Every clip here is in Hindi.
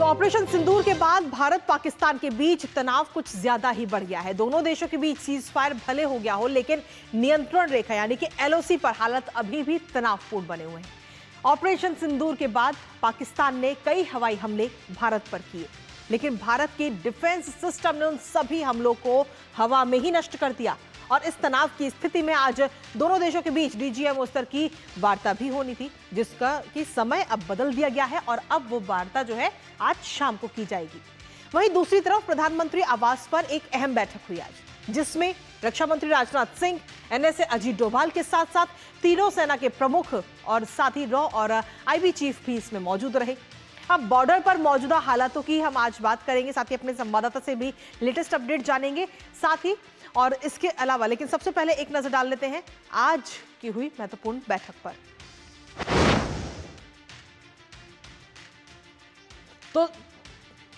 तो ऑपरेशन सिंदूर के बाद भारत पाकिस्तान के बीच तनाव कुछ ज्यादा ही बढ़ गया है। दोनों देशों के बीच सीज फायर भले हो गया हो, लेकिन नियंत्रण रेखा यानी कि एलओसी पर हालात अभी भी तनावपूर्ण बने हुए हैं। ऑपरेशन सिंदूर के बाद पाकिस्तान ने कई हवाई हमले भारत पर किए, लेकिन भारत के डिफेंस सिस्टम ने उन सभी हमलों को हवा में ही नष्ट कर दिया। और इस तनाव की स्थिति में आज दोनों देशों के बीच डीजीएमओ स्तर की वार्ता भी होनी थी, जिसका कि समय अब बदल दिया गया है और अब वो वार्ता जो है आज शाम को की जाएगी। वहीं दूसरी तरफ प्रधानमंत्री आवास पर एक अहम बैठक हुई आज, जिसमें रक्षा मंत्री राजनाथ सिंह, एनएसए अजीत डोभाल के साथ साथ तीनों सेना के प्रमुख और साथ ही रॉ और आईबी चीफ भी इसमें मौजूद रहे। अब बॉर्डर पर मौजूदा हालातों की हम आज बात करेंगे, साथ ही अपने संवाददाता से भी लेटेस्ट अपडेट जानेंगे साथ ही और इसके अलावा। लेकिन सबसे पहले एक नजर डाल लेते हैं आज की हुई महत्वपूर्ण बैठक पर।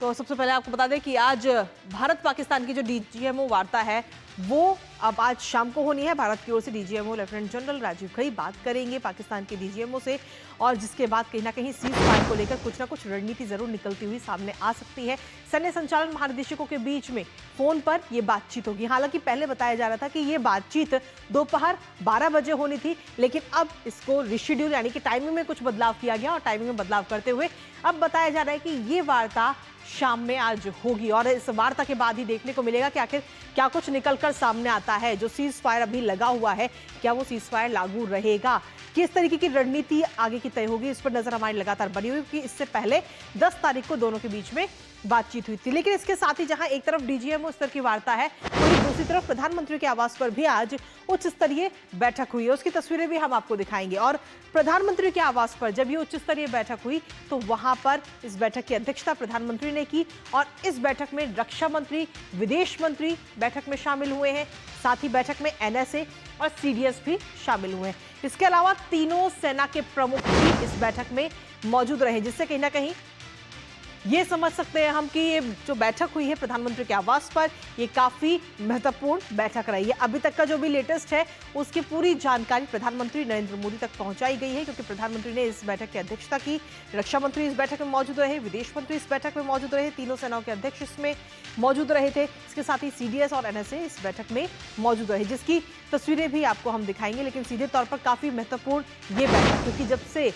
तो सबसे पहले आपको बता दें कि आज भारत पाकिस्तान की जो डीजीएमओ वार्ता है वो अब आज शाम को होनी है। भारत की ओर से डीजीएमओ लेफ्टिनेंट जनरल राजीव खई बात करेंगे पाकिस्तान के डीजीएमओ से, और जिसके बाद कहीं ना कहीं सीज फायर को लेकर कुछ ना कुछ रणनीति जरूर निकलती हुई सामने आ सकती है। सैन्य संचालन महानिदेशकों के बीच में फोन पर यह बातचीत होगी। हालांकि पहले बताया जा रहा था कि ये बातचीत दोपहर 12 बजे होनी थी, लेकिन अब इसको रिशेड्यूल यानी कि टाइमिंग में कुछ बदलाव किया गया और टाइमिंग में बदलाव करते हुए अब बताया जा रहा है कि ये वार्ता शाम में आज होगी। और इस वार्ता के बाद ही देखने को मिलेगा कि आखिर क्या कुछ निकलकर सामने आता है। जो सीज फायर अभी लगा हुआ है, क्या वो सीज फायर लागू रहेगा, किस तरीके की रणनीति आगे की तय होगी, इस पर नजर हमारी लगातार बनी हुई, क्योंकि इससे पहले 10 तारीख को दोनों के बीच में बातचीत हुई थी। लेकिन इसके साथ ही जहां एक तरफ डीजीएमओ स्तर की वार्ता है, वहीं दूसरी तरफ प्रधानमंत्री के आवास पर भी आज उच्च स्तरीय बैठक हुई है। उसकी तस्वीरें भी हम आपको दिखाएंगे। और प्रधानमंत्री के आवास पर जब ये उच्च स्तरीय बैठक हुई तो वहां पर इस बैठक की अध्यक्षता प्रधानमंत्री ने की, और इस बैठक में रक्षा मंत्री, विदेश मंत्री बैठक में शामिल हुए हैं, साथ ही बैठक में एनएसए और सीडीएस भी शामिल हुए हैं। इसके अलावा तीनों सेना के प्रमुख भी इस बैठक में मौजूद रहे, जिससे कहीं ना कहीं ये समझ सकते हैं हम कि ये जो बैठक हुई है प्रधानमंत्री के आवास पर, ये काफी महत्वपूर्ण बैठक रही है। अभी तक का जो भी लेटेस्ट है उसकी पूरी जानकारी प्रधानमंत्री नरेंद्र मोदी तक पहुंचाई गई है, क्योंकि प्रधानमंत्री ने इस बैठक की अध्यक्षता की। रक्षा मंत्री इस बैठक में मौजूद रहे, विदेश मंत्री इस बैठक में मौजूद रहे, तीनों सेनाओं के अध्यक्ष इसमें मौजूद रहे थे। इसके साथ ही सीडीएस और एनएसए इस बैठक में मौजूद रहे, जिसकी तस्वीरें भी आपको हम दिखाएंगे। लेकिन सीधे तौर पर काफी महत्वपूर्ण ये बैठक, क्योंकि जब से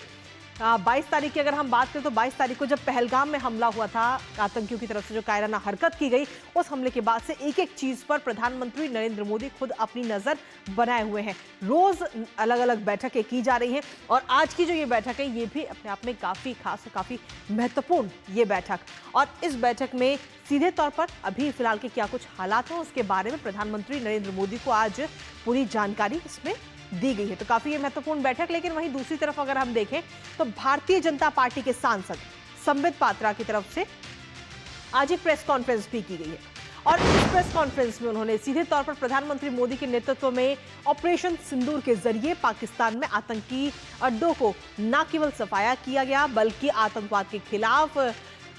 22 तारीख की अगर हम बात करें तो 22 तारीख को जब पहलगाम में हमला हुआ था आतंकियों की तरफ से, जो कायराना हरकत की गई, उस हमले के बाद से एक एक चीज पर प्रधानमंत्री नरेंद्र मोदी खुद अपनी नजर बनाए हुए हैं। रोज अलग अलग बैठकें की जा रही हैं, और आज की जो ये बैठक है ये भी अपने आप में काफी खास और काफी महत्वपूर्ण ये बैठक। और इस बैठक में सीधे तौर पर अभी फिलहाल के क्या कुछ हालात हैं उसके बारे में प्रधानमंत्री नरेंद्र मोदी को आज पूरी जानकारी इसमें दी गई है। तो काफी ये महत्वपूर्ण बैठक। लेकिन वहीं दूसरी तरफ अगर हम देखें तो भारतीय जनता पार्टी के सांसद संबित पात्रा की तरफ से आज एक प्रेस कॉन्फ्रेंस भी की गई है, और इस प्रेस कॉन्फ्रेंस में उन्होंने सीधे तौर पर प्रधानमंत्री मोदी के नेतृत्व में ऑपरेशन सिंदूर के जरिए पाकिस्तान में आतंकी अड्डों को न केवल सफाया किया गया, बल्कि आतंकवाद के खिलाफ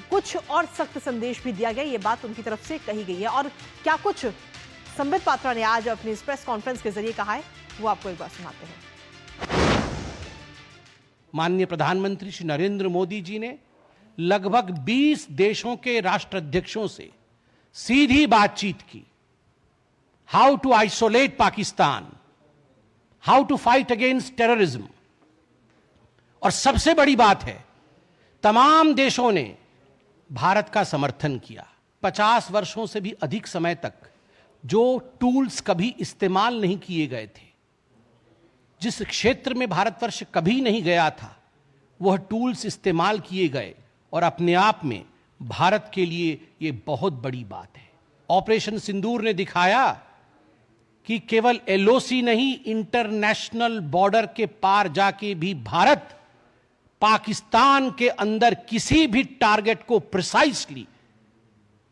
कुछ और सख्त संदेश भी दिया गया, ये बात उनकी तरफ से कही गई है। और क्या कुछ संबित पात्रा ने आज अपनी इस प्रेस कॉन्फ्रेंस के जरिए कहा है, वो आपको एक बार सुनाते हैं। माननीय प्रधानमंत्री श्री नरेंद्र मोदी जी ने लगभग 20 देशों के राष्ट्राध्यक्षों से सीधी बातचीत की। How to isolate Pakistan, how to fight against terrorism. और सबसे बड़ी बात है, तमाम देशों ने भारत का समर्थन किया। 50 वर्षों से भी अधिक समय तक जो टूल्स कभी इस्तेमाल नहीं किए गए थे, जिस क्षेत्र में भारतवर्ष कभी नहीं गया था, वह टूल्स इस्तेमाल किए गए, और अपने आप में भारत के लिए यह बहुत बड़ी बात है। ऑपरेशन सिंदूर ने दिखाया कि केवल एलओसी नहीं, इंटरनेशनल बॉर्डर के पार जाके भी भारत पाकिस्तान के अंदर किसी भी टारगेट को प्रिसाइसली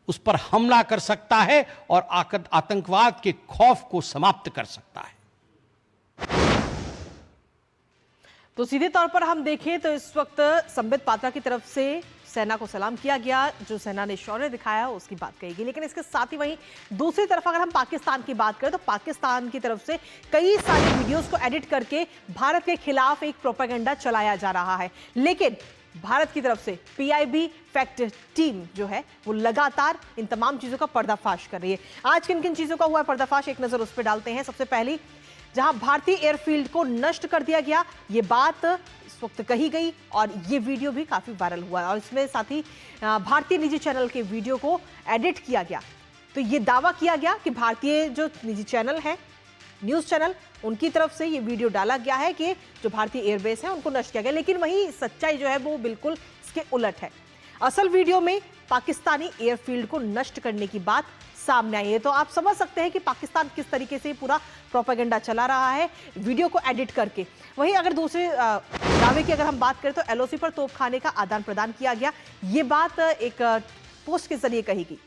उस पर हमला कर सकता है और आतंकवाद के खौफ को समाप्त कर सकता है। तो सीधे तौर पर हम देखें तो इस वक्त संबित पात्रा की तरफ से सेना को सलाम किया गया, जो सेना ने शौर्य दिखाया उसकी बात कही। लेकिन इसके साथ ही वहीं दूसरी तरफ अगर हम पाकिस्तान की बात करें तो पाकिस्तान की तरफ से कई सारे वीडियोस को एडिट करके भारत के खिलाफ एक प्रोपेगेंडा चलाया जा रहा है। लेकिन भारत की तरफ से पीआईबी फैक्ट टीम जो है वो लगातार इन तमाम चीजों का पर्दाफाश कर रही है। आज किन किन चीजों का हुआ है पर्दाफाश, एक नजर उस पर डालते हैं। सबसे पहली, जहां भारतीय एयरफील्ड को नष्ट कर दिया गया, ये बात इस वक्त कही गई और ये वीडियो भी काफी वायरल हुआ है और इसमें साथ ही भारतीय निजी चैनल के वीडियो को एडिट किया गया। तो ये दावा किया गया कि भारतीय जो निजी चैनल है, न्यूज चैनल, उनकी तरफ से ये वीडियो डाला गया है कि जो भारतीय एयरबेस है उनको नष्ट किया गया, लेकिन वहीं सच्चाई जो है वो बिल्कुल इसके उलट है। असल वीडियो में पाकिस्तानी एयरफील्ड को नष्ट करने की बात सामने आई है। तो आप समझ सकते हैं कि पाकिस्तान किस तरीके से पूरा प्रोपेगेंडा चला रहा है वीडियो को एडिट करके। वहीं अगर दूसरे दावे की अगर हम बात करें तो एलओसी पर तोपखाने का आदान प्रदान किया गया, ये बात एक पोस्ट के जरिए कही गई।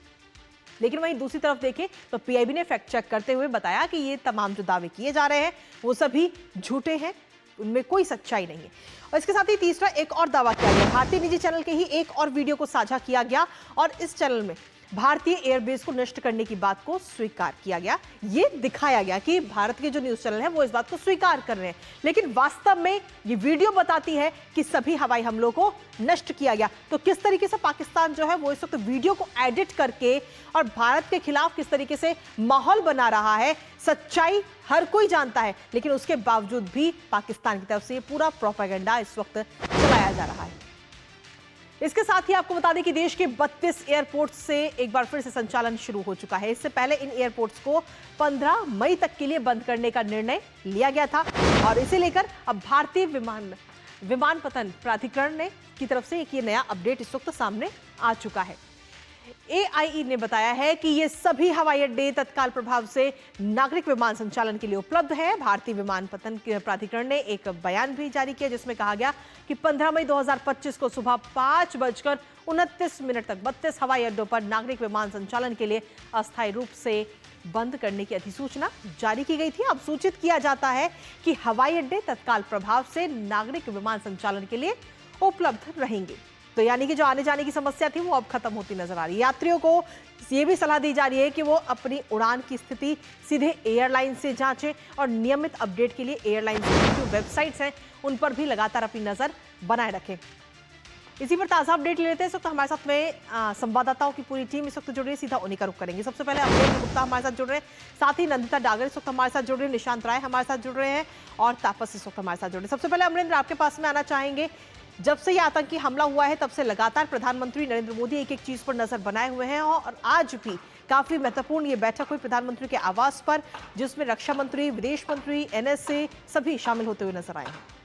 लेकिन वहीं दूसरी तरफ देखें तो पीआईबी ने फैक्ट चेक करते हुए बताया कि ये तमाम जो दावे किए जा रहे हैं वो सभी झूठे हैं, उनमें कोई सच्चाई नहीं है। और इसके साथ ही तीसरा एक और दावा किया गया, भारतीय निजी चैनल के ही एक और वीडियो को साझा किया गया और इस चैनल में भारतीय एयरबेस को नष्ट करने की बात को स्वीकार किया गया। ये दिखाया गया कि भारत के जो न्यूज चैनल है वो इस बात को स्वीकार कर रहे हैं, लेकिन वास्तव में ये वीडियो बताती है कि सभी हवाई हमलों को नष्ट किया गया। तो किस तरीके से पाकिस्तान जो है वो इस वक्त वीडियो को एडिट करके और भारत के खिलाफ किस तरीके से माहौल बना रहा है, सच्चाई हर कोई जानता है, लेकिन उसके बावजूद भी पाकिस्तान की तरफ से पूरा प्रोपेगेंडा इस वक्त चलाया जा रहा है। इसके साथ ही आपको बता दें कि देश के 32 एयरपोर्ट से एक बार फिर से संचालन शुरू हो चुका है। इससे पहले इन एयरपोर्ट्स को 15 मई तक के लिए बंद करने का निर्णय लिया गया था और इसे लेकर अब भारतीय विमानपत्तन प्राधिकरण की तरफ से एक ये नया अपडेट इस वक्त सामने आ चुका है। एआईई ने बताया है कि ये सभी हवाई अड्डे तत्काल प्रभाव से नागरिक विमान संचालन के लिए उपलब्ध है। भारतीय विमानपत्तन प्राधिकरण ने एक बयान भी जारी किया जिसमें कहा गया कि 15 मई 2025 को सुबह 5:29 तक 32 हवाई अड्डों पर नागरिक विमान संचालन के लिए अस्थायी रूप से बंद करने की अधिसूचना जारी की गई थी। अब सूचित किया जाता है कि हवाई अड्डे तत्काल प्रभाव से नागरिक विमान संचालन के लिए उपलब्ध रहेंगे। तो यानी कि जो आने जाने की समस्या थी वो अब खत्म होती नजर आ रही है। यात्रियों को ये भी सलाह दी जा रही है कि वो अपनी उड़ान की स्थिति सीधे एयरलाइन से जांचें और नियमित अपडेट के लिए एयरलाइन की जो वेबसाइट्स हैं उन पर भी लगातार अपनी नजर बनाए रखें। इसी पर ताजा अपडेट ले लेते हैं। इस वक्त हमारे साथ में संवाददाताओं की पूरी टीम इस वक्त जुड़ रही है, सीधा उन्हीं का रुख करेंगे। सबसे पहले अमरेंद्र गुप्ता हमारे साथ जुड़ रहे हैं, साथ ही नंदिता डागर इस वक्त हमारे साथ जुड़ रहे हैं, निशांत राय हमारे साथ जुड़ रहे हैं और तापस इस वक्त हमारे साथ जुड़ रहे हैं। सबसे पहले अमरेंद्र आपके पास में आना चाहेंगे, जब से ये आतंकी हमला हुआ है तब से लगातार प्रधानमंत्री नरेंद्र मोदी एक एक चीज पर नजर बनाए हुए हैं और आज भी काफी महत्वपूर्ण ये बैठक हुई प्रधानमंत्री के आवास पर, जिसमें रक्षा मंत्री, विदेश मंत्री, एनएसए सभी शामिल होते हुए नजर आए हैं।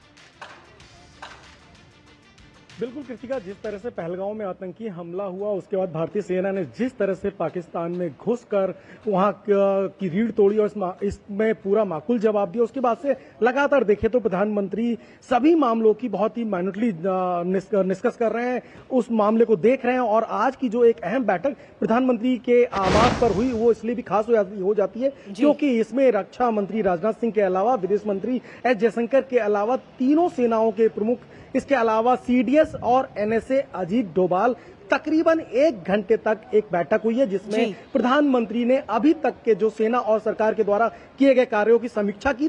बिल्कुल कृतिका, जिस तरह से पहलगांव में आतंकी हमला हुआ उसके बाद भारतीय सेना ने जिस तरह से पाकिस्तान में घुसकर वहां की रीढ़ तोड़ी और इसमें पूरा माकूल जवाब दिया, उसके बाद से लगातार देखें तो प्रधानमंत्री सभी मामलों की बहुत ही माइन्यूटली डिस्कस कर रहे हैं, उस मामले को देख रहे हैं। और आज की जो एक अहम बैठक प्रधानमंत्री के आवास पर हुई वो इसलिए भी खास हो जाती है क्योंकि इसमें रक्षा मंत्री राजनाथ सिंह के अलावा, विदेश मंत्री एस जयशंकर के अलावा तीनों सेनाओं के प्रमुख, इसके अलावा सीडीएस और एनएसए अजीत डोभाल, तकरीबन 1 घंटे तक एक बैठक हुई है जिसमें प्रधानमंत्री ने अभी तक के जो सेना और सरकार के द्वारा किए गए कार्यों की समीक्षा की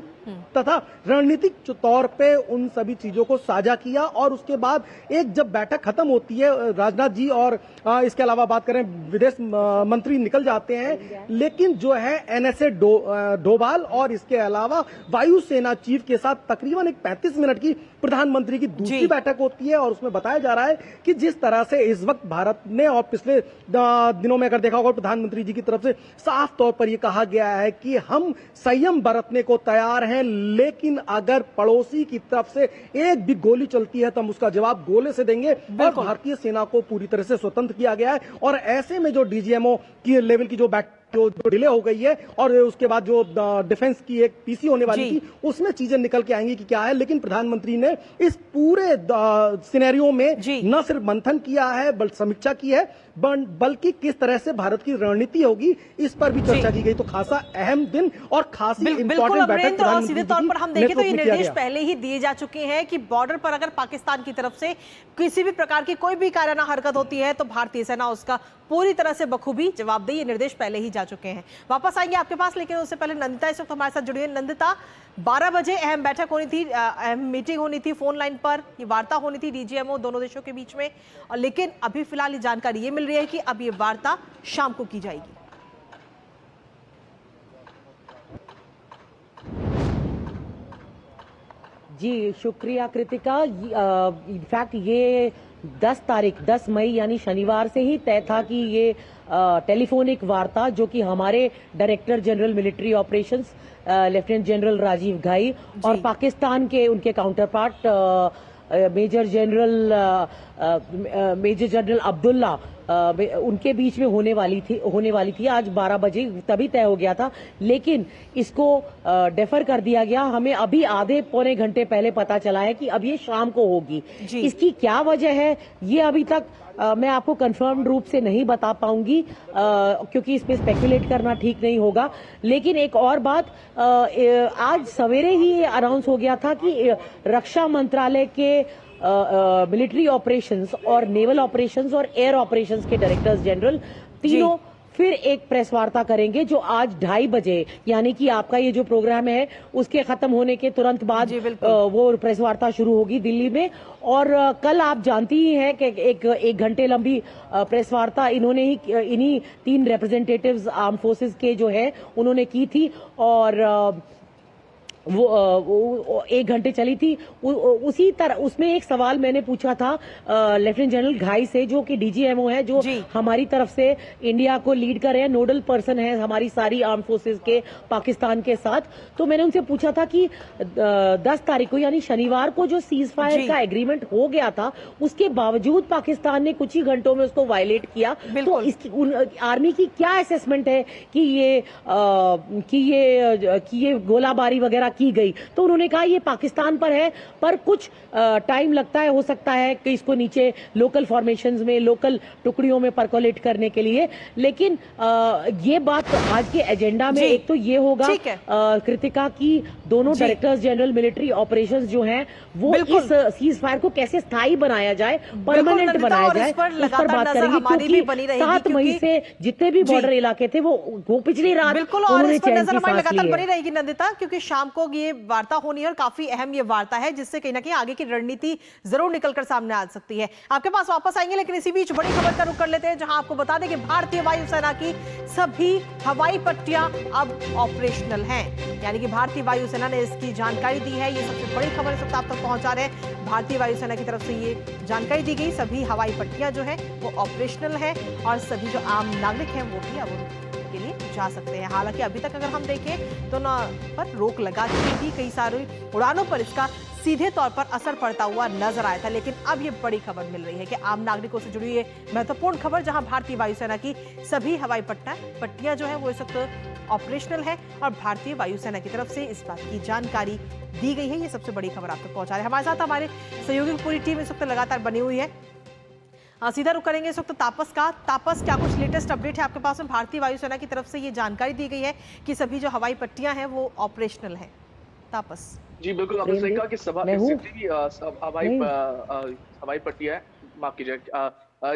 तथा रणनीतिक तौर पे उन सभी चीजों को साझा किया। और उसके बाद एक जब बैठक खत्म होती है, राजनाथ जी और इसके अलावा बात करें विदेश मंत्री निकल जाते हैं, लेकिन जो है एनएसए डोभाल और इसके अलावा वायुसेना चीफ के साथ तकरीबन एक 35 मिनट की प्रधानमंत्री की दूसरी बैठक होती है और उसमें बताया जा रहा है कि जिस तरह से इस वक्त भारत ने और पिछले दिनों में अगर देखा होगा प्रधानमंत्री जी की तरफ से साफ तौर पर यह कहा गया है कि हम संयम बरतने को तैयार हैं, लेकिन अगर पड़ोसी की तरफ से एक भी गोली चलती है तो हम उसका जवाब गोले से देंगे। और भारतीय सेना को पूरी तरह से स्वतंत्र किया गया है और ऐसे में जो डीजीएमओ की लेवल की जो डिले हो गई है और उसके बाद जो डिफेंस की एक पीसी होने वाली थी उसमें चीजें निकल के आएंगी कि क्या है। लेकिन प्रधानमंत्री ने इस पूरे सिनेरियो में न सिर्फ मंथन किया है बल्कि समीक्षा की है, बल्कि किस तरह से भारत की रणनीति होगी इस पर भी चर्चा की गई। तो खासा अहम दिन और खासी इंपॉर्टेंट बैठक और सीधे तौर पर हम देखें तो ये निर्देश पहले ही दिए जा चुके हैं कि बॉर्डर पर अगर पाकिस्तान की तरफ से किसी भी प्रकार की कोई भी कायराना हरकत होती है तो भारतीय सेना उसका पूरी तरह से बखूबी जवाब दे, ये निर्देश पहले ही जा चुके हैं। वापस आएंगे आपके पास, लेकिन उससे पहले नंदिता इस वक्त हमारे साथ जुड़ी है। नंदिता, 12 बजे अहम बैठक होनी थी, अहम मीटिंग होनी थी, फोन लाइन पर ये वार्ता होनी थी डीजीएमओ दोनों देशों के बीच में, और लेकिन अभी फिलहाल ये जानकारी ये मिल रही है कि अब ये वार्ता शाम को की जाएगी। जी शुक्रिया कृतिका। इनफैक्ट ये 10 मई यानी शनिवार से ही तय था कि ये टेलीफोनिक वार्ता, जो कि हमारे director general military operations lieutenant general Rajeev Ghai और पाकिस्तान के उनके counterpart major general Abdullah उनके बीच में होने वाली थी आज 12 बजे, तभी तय हो गया था, लेकिन इसको डेफर कर दिया गया। हमें अभी आधे पौने घंटे पहले पता चला है कि अब ये शाम को होगी। इसकी क्या वजह है ये अभी तक मैं आपको कंफर्म्ड रूप से नहीं बता पाऊंगी, क्योंकि इसमें स्पेकुलेट करना ठीक नहीं होगा। लेकिन एक और बात, आज सवेरे ही ये अनाउंस हो गया था कि रक्षा मंत्रालय के मिलिट्री ऑपरेशंस और नेवल ऑपरेशंस और एयर ऑपरेशंस के डायरेक्टर्स जनरल तीनों फिर एक प्रेस वार्ता करेंगे, जो आज 2:30 बजे, यानी कि आपका ये जो प्रोग्राम है उसके खत्म होने के तुरंत बाद वो प्रेस वार्ता शुरू होगी दिल्ली में। और कल आप जानती ही हैं कि एक घंटे लंबी प्रेस वार्ता इन्हीं 3 रिप्रेजेंटेटिव्स आर्म फोर्सेस के जो है उन्होंने की थी, और वो 1 घंटे चली थी। उसी तरह उसमें एक सवाल मैंने पूछा था लेफ्टिनेंट जनरल घाई से, जो कि डीजीएमओ है, जो हमारी तरफ से इंडिया को लीड कर रहे हैं, नोडल पर्सन है हमारी सारी आर्म फोर्सेस के पाकिस्तान के साथ। तो मैंने उनसे पूछा था कि 10 तारीख को यानी शनिवार को जो सीज फायर का एग्रीमेंट हो गया था, उसके बावजूद पाकिस्तान ने कुछ ही घंटों में उसको वायलेट किया, तो इसकी आर्मी की क्या असेसमेंट है कि ये गोलाबारी वगैरह की गई? तो उन्होंने कहा ये पाकिस्तान पर है, पर कुछ टाइम लगता है, हो सकता है कि इसको नीचे लोकल फॉर्मेशंस में, लोकल टुकड़ियों में परकोलेट करने के लिए। लेकिन ये बात आज के एजेंडा में एक तो ये होगा कृतिका की दोनों डायरेक्टर्स जनरल मिलिट्री ऑपरेशंस जो हैं वो इस सीज फायर को कैसे स्थायी बनाया जाए, परमानेंट बनाया जाए, उस पर बात करेंगे, क्योंकि 7 मई से जितने भी बॉर्डर इलाके थे वो पिछली रात उन्होंने चैन की सांस ली है। बनी रहेगी नंदिता, क्योंकि शाम को ये वार्ता होनी है और काफी अहम ये वार्ता है, जिससे कहीं ना कहीं आगे की रणनीति जरूर निकलकर सामने आ सकती है। आपके पास वापस आएंगे, लेकिन इसी बीच बड़ी खबर का रुख कर लेते हैं, जहां आपको बता दें कि भारतीय वायुसेना की सभी हवाई पट्टियां अब ऑपरेशनल हैं। यानी कि भारतीय वायुसेना ने इसकी जानकारी दी है। ये सबसे बड़ी खबर इस वक्त आप तक पहुंचा रहे हैं। भारतीय वायुसेना की तरफ से ये जानकारी दी गई, सभी हवाई पट्टियां जो है वो ऑपरेशनल है और सभी जो आम नागरिक हैं वो भी अब के लिए जा सकते हैं। हालांकि अभी तक अगर हम देखें तो ना पर रोक लगा दी गई थी, कई सारी उड़ानों पर इसका सीधे तौर पर असर पड़ता हुआ नजर आया था, लेकिन अब ये बड़ी खबर मिल रही है कि आम नागरिकों से जुड़ी ये महत्वपूर्ण खबर, जहां भारतीय वायुसेना की सभी हवाई पट्टियां जो है वो इस वक्त ऑपरेशनल है और भारतीय वायुसेना की तरफ से इस बात की जानकारी दी गई है। ये सबसे बड़ी खबर आप तक पहुंचा रहे हैं। हमारे साथ हमारे सहयोगी पूरी टीम इस वक्त लगातार बनी हुई है। सीधा रुक करेंगे इस वक्त तापस का। तापस, क्या कुछ लेटेस्ट अपडेट है आपके पास में? भारतीय वायुसेना की तरफ से ये जानकारी दी गई है कि सभी जो हवाई पट्टियां हैं वो ऑपरेशनल हैं। तापस जी बिल्कुल, आपने सही कहा कि हवाई पट्टियां है, माफ कीजिए,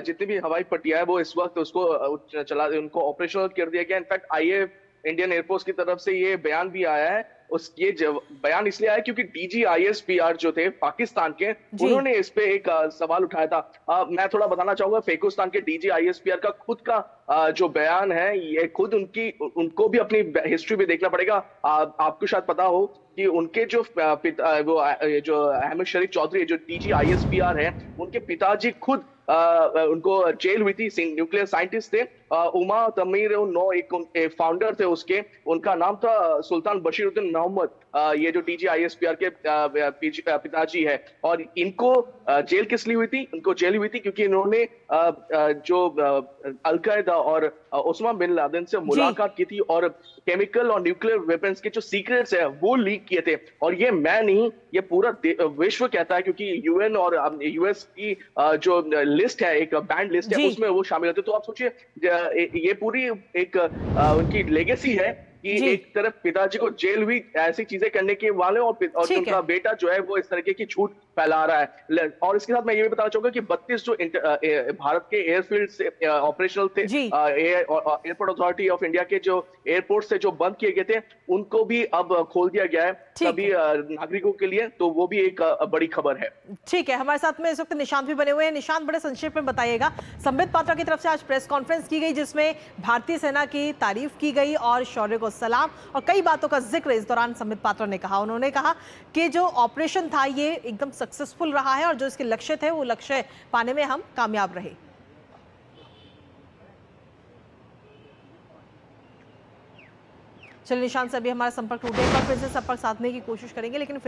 जितनी भी हवाई पट्टियां है वो इस वक्त उनको ऑपरेशनल कर दिया गया। इनफैक्ट आईएएफ इंडियन एयरफोर्स की तरफ से ये बयान भी आया है। बयान इसलिए आया क्योंकि DGISPR जो थे पाकिस्तान के, उन्होंने इस पे एक सवाल उठाया था। मैं थोड़ा बताना चाहूंगा, पाकिस्तान के DGISPR का खुद का जो बयान है, ये खुद उनको भी अपनी हिस्ट्री भी देखना पड़ेगा। आपको शायद पता हो कि उनके जो जो अहमद शरीफ चौधरी जो DGISPR है, उनके पिताजी खुद उनको जेल हुई थी, न्यूक्लियर साइंटिस्ट थे, उमा तमीर एक फाउंडर थे उसके, उनका नाम था सुल्तान बशीरुद्दीन मोहम्मद। ये जो DGISPR के पिताजी है, और इनको जेल किस लिए हुई थी? इनको जेल हुई थी क्योंकि इन्होंने जो अलकायदा और ओसामा बिन लादेन से मुलाकात की थी और केमिकल और न्यूक्लियर वेपन्स के जो सीक्रेट्स है वो लीक किए थे। और ये मैं नहीं, ये पूरा विश्व कहता है, क्योंकि UN और US की जो लिस्ट है, एक बैंड लिस्ट है, उसमें वो शामिल होते। तो आप सोचिए, ये पूरी एक उनकी लेगेसी है कि एक तरफ पिताजी को जेल हुई ऐसी चीजें करने के वाले, और उनका बेटा जो है वो इस तरीके की झूठ फैला रहा है। और इसके साथ मैं ये भी बताना चाहूंगा कि 32 जो भारत के एयरफील्ड से ऑपरेशनल थे, एयरपोर्ट अथॉरिटी ऑफ इंडिया के जो एयरपोर्ट से जो बंद किए गए थे, उनको भी अब खोल दिया गया है सभी नागरिकों के लिए, तो वो भी एक बड़ी खबर है। ठीक है, हमारे साथ में इस वक्त निशांत भी बने हुए हैं। निशांत, बड़े संक्षेप में बताइएगा, संबित पात्रा की तरफ से आज प्रेस कॉन्फ्रेंस की गई जिसमें भारतीय सेना की तारीफ की गई और शौर्य को सलाम, और कई बातों का जिक्र इस दौरान संबित पात्रा ने कहा। उन्होंने कहा कि जो ऑपरेशन था ये एकदम सक्सेसफुल रहा है और जो इसके लक्ष्य थे वो लक्ष्य पाने में हम कामयाब रहे। चलिए, निशांत से अभी हमारा संपर्क टूट गया, फिर से संपर्क साधने की कोशिश करेंगे, लेकिन